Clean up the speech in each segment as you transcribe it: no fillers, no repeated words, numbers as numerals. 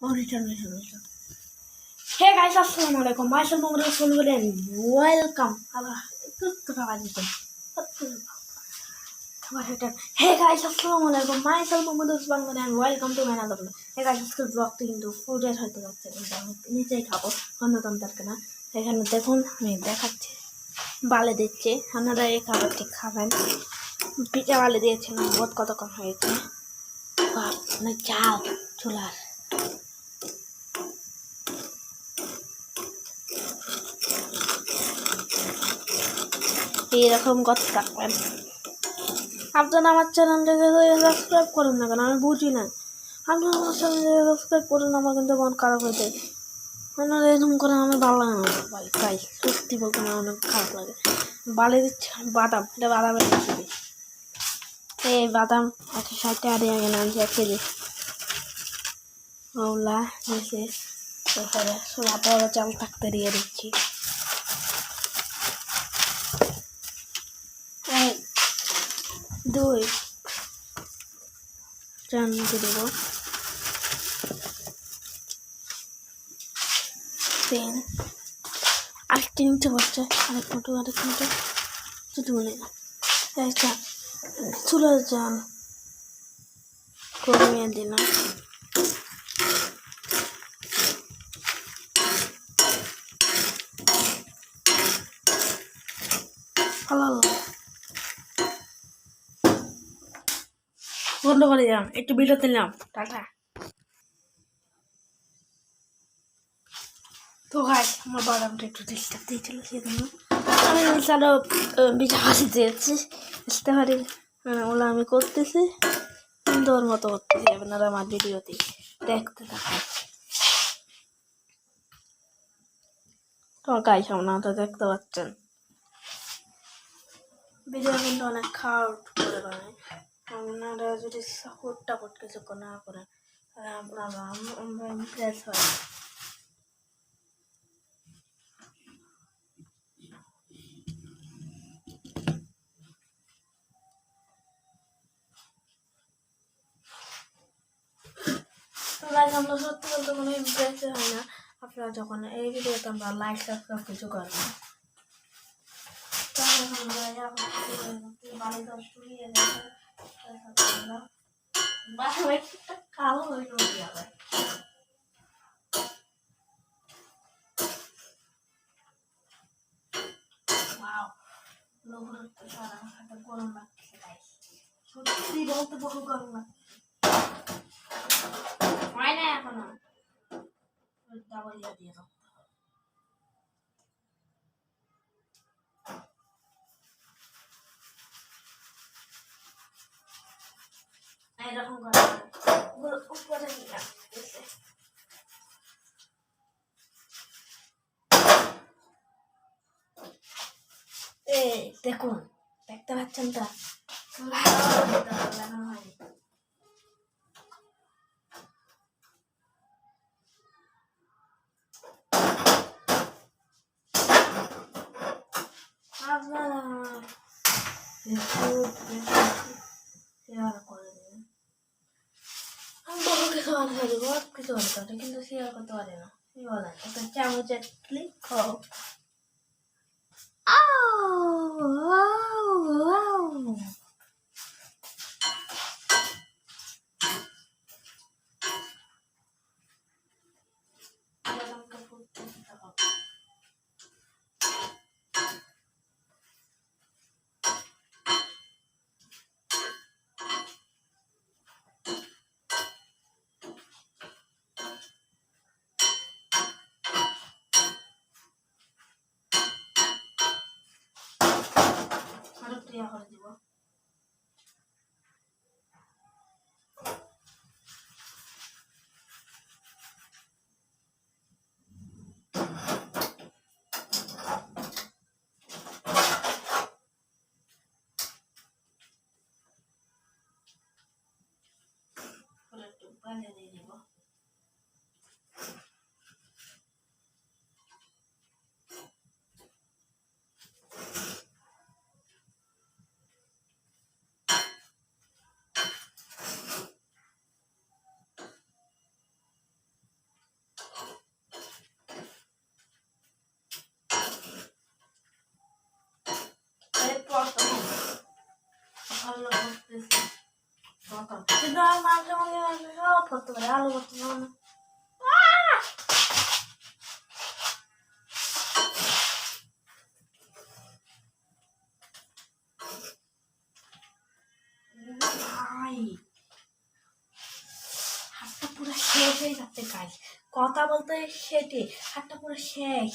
Hey guys, assalamualaikum. Myself Muhammad Rasulullah and welcome. Hey guys, assalamualaikum. Myself Muhammad Rasulullah and welcome to my another vlog. Hey guys, আজকে ব্লগটি কিন্তু ফুডের হতে যাচ্ছে, কিন্তু আমি নিচেই খাবো, অন্যতম দরকার না। এখানে দেখুন আমি দেখাচ্ছি, বালে দিচ্ছি, আপনারা এই খাবারটি খাবেন। পিঠা বালে দিয়েছিলাম, বহুত কত কম হয়েছে, মানে চাল চুলার। এইরকম কথা থাকবেন। আপনারা আমার চ্যানেলটাকে সাবস্ক্রাইব করেন না কেন, আমি বুঝি না। আপনারা আমার চ্যানেলটাকে সাবস্ক্রাইব করেন, আমার কিন্তু মন খারাপ হয়ে যায়। আপনারা এরকম করে আমি ভালো লাগে না ভাই, তাই সত্যি বলতে আমার অনেক খারাপ লাগে। বালে দিচ্ছে বাদাম, এটা বাদামের রেসিপি। এই বাদাম 160 টাকা দিয়ে আগে আনছি 1 কেজি। ওগুলা নিচে তারপরে সোলা বড় চাল থাকতে দিয়ে দিচ্ছি। দুই চাল নিচে দেব, 3 আরেকটি নিচে পড়ছে, আরেক মুঠো শুধু মনে একটা চুলার চাল কমিয়ে দিলাম। বন্ধ করে দিলাম, একটু বিরতি নিলাম, টাটা। তো ভাই আমার বাদামটা একটু ডিস্টার্ব দিয়েছিল, সেজন্য আমি আরও বিছাবাসি দিয়েছি, বুঝতে পারি ওগুলো আমি করতেছি, কিন্তু ওর মতো করতেছি। আপনারা আমার ভিডিওতে দেখতে থাকুন। তোমার গায়ে সামনে দেখতে পাচ্ছেন, ভিডিও কিন্তু অনেক খাওয়ার করে বানায়। আপনারা যদি সাপোর্ট কিছু না করেন তাহলে আপনারা ইমপ্রেস হয়। আমরা সত্যি বলতে কোনো ইমপ্রেস হয় না আপনারা যখন এই ভিডিওতে আমরা লাইক সাবস্ক্রাইব কিছু করেন। কালো হইল গরম লাগছে, সত্যি বলতে বহু গরম লাগছে। হয় না এখনো, দাবালিয়া দিয়ে দাও। এরকম উপরে দেখুন, দেখতে পাচ্ছেন তো, কিছু বলতে কিন্তু শেয়ার করতে পারে না, কি বলেন? একটা চামচে ক্লিক করো। ক্রিয়া করে দিব। একটু পানি দিয়ে দিব। ভালো করতেছি কিন্তু আর মাংস সব করতে পারে আলু করতে পারে না হাতটা পুরো শেষ হয়ে যাচ্ছে কাজ কথা বলতে সেটে হাতটা পুরো শেষ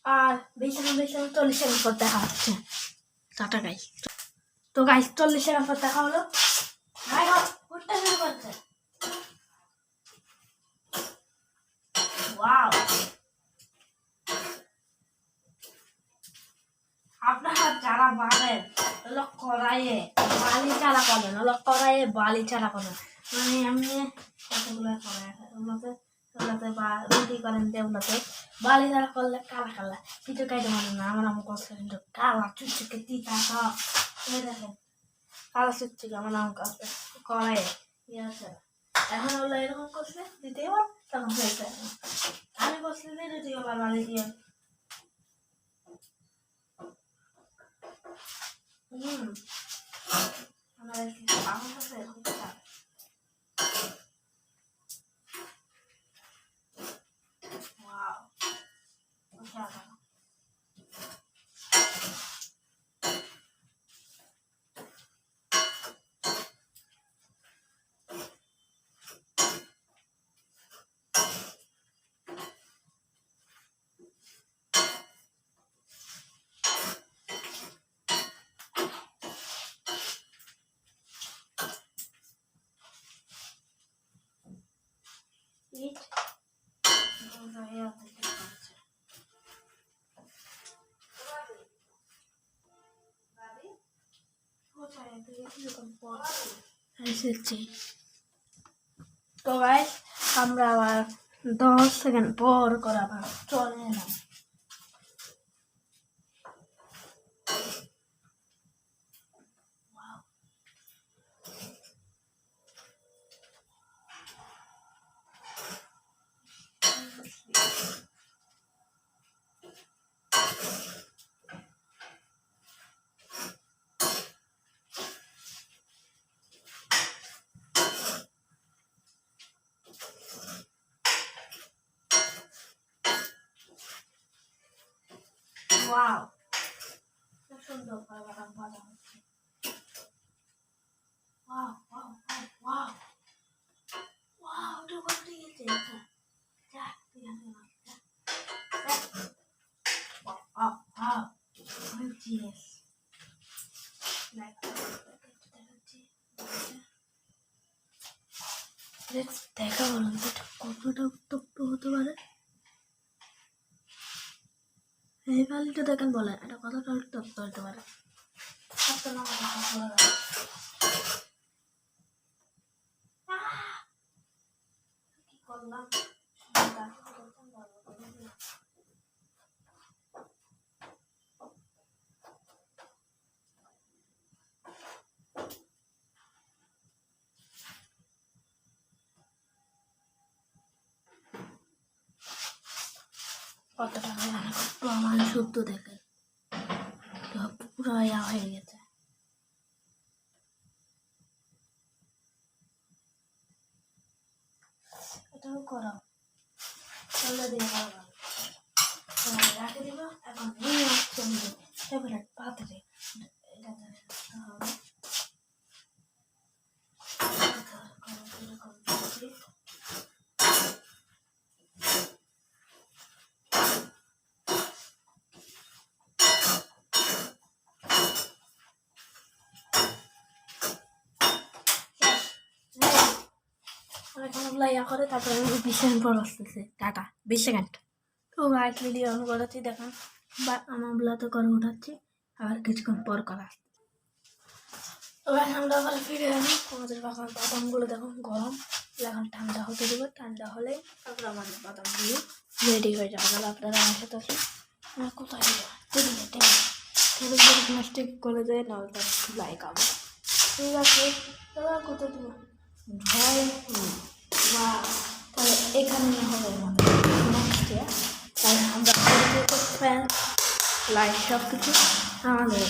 আর বেশি 40 সেকেন্ড পর দেখা হচ্ছে টাটা গাইস তো গাইস 40 সেকেন্ড পর দেখা হলো ভাই উঠতে শুরু করছে ওয়াও আপনারা যারা বাড়েন হলো কড়াইয়ে বালি চালা করবেন হলো কড়াইয়ে বালি চালা করবেন মানে এমনি কতগুলো কড়াই আছে ওগুলোতে বা রুটি করেন ওগুলোতে বালি চালা করলে কালা কালা পিঠে খাইতে পারেন না আমার আম কষ্ট কিন্তু কালা চুচুকে তিতা সব দেখেন কালা চুচুকে আমার আম কাছে কড়াইয়ে ইয়ে আছে এখন হলো এরকম করছে দিতে এবার তখন হয়েছে আমি বসলে দিয়ে রুটি আবার বালি দিয়ে আমার কাছে এরকম wow eat তো গাইস আমরা আবার 10 সেকেন্ড পর করে আবার চলে এলাম wow সুন্দর করে বাদাম ভাজা হচ্ছে wow wow wow wow তো করতে গেছে যা wow wow yes দেখা বলুন তো কতটা উত্তপ্ত হতে পারে এই বালিটা দেখেন বলে এটা কতটা উত্তপ্ত হতে পারে কি করলাম কতটা প্রমাণ শুদ্ধ দেখেন পুরো ইয়া হয়ে গেছে এটাও করো চলে দিয়ে রাখে দিব এখন নিয়ে আসছে ফেভারিট পাত্রে এটা হবে ইয়া করে তারপরে 20 সেকেন্ড পর আসতেছে টাটা 20 সেকেন্ড তো গাইস ভিডিও অন করাচ্ছি দেখেন বা আমার ব্লাতে করে উঠাচ্ছি আবার কিছুক্ষণ পর করা এবার আমরা আবার ফিরে আসি আমাদের বাগান বাদামগুলো দেখুন গরম এখন ঠান্ডা হতে দেবো, ঠান্ডা হলে তারপর আমাদের বাদামগুলো রেডি হয়ে যাবে। তাহলে আপনারা আমার সাথে আসুন। আমার কোথায় দেবো টেবিলে টেবিল প্লাস্টিক করে দেয়, না তার চুলাই খাবো। ঠিক আছে, তাহলে কোথায় দেবো ভয় বা তাহলে এখানে হবে আমাদের নেক্সট ইয়ার। তাহলে আমরা ফ্যান লাইট সব কিছু আমাদের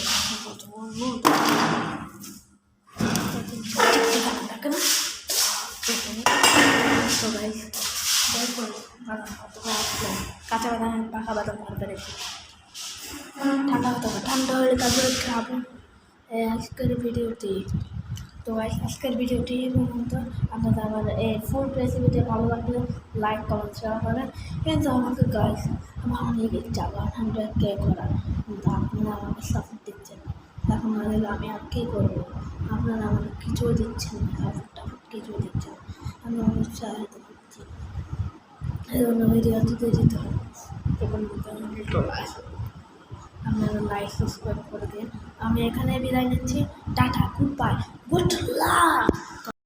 থাকে না। তো গাইস দেখুন কাঁচা বাদাম পাকা বাদাম ভালো পেরেছি। ঠান্ডা হতে হবে, ঠান্ডা হলে তারপরে খাবো আজকের ভিডিওটি। তো গাইস আজকের ভিডিওটি পর্যন্ত। আপনাদের আমার এই ফুড রেসিপিটি ভালো লাগলে লাইক কমেন্ট শেয়ার করেন। কিন্তু আমাকে গাইস আমার অনেক ইচ্ছা 100K করার, কিন্তু আপনারা আমাকে সাপোর্ট দিচ্ছেন। এখন না দিলে আমি আর কী করবো? আপনারা আমাকে কিছুই দিচ্ছেন না, সাপোর্ট কিছুই দিচ্ছেন না। আমি অনেক উৎসাহিত করছি, এই জন্য ভিডিও দিতে যেতে হবে। আপনারা লাইক সাবস্ক্রাইব করে দিন। আমি এখানে বিদায় নিচ্ছি। Tata, good bye, good luck.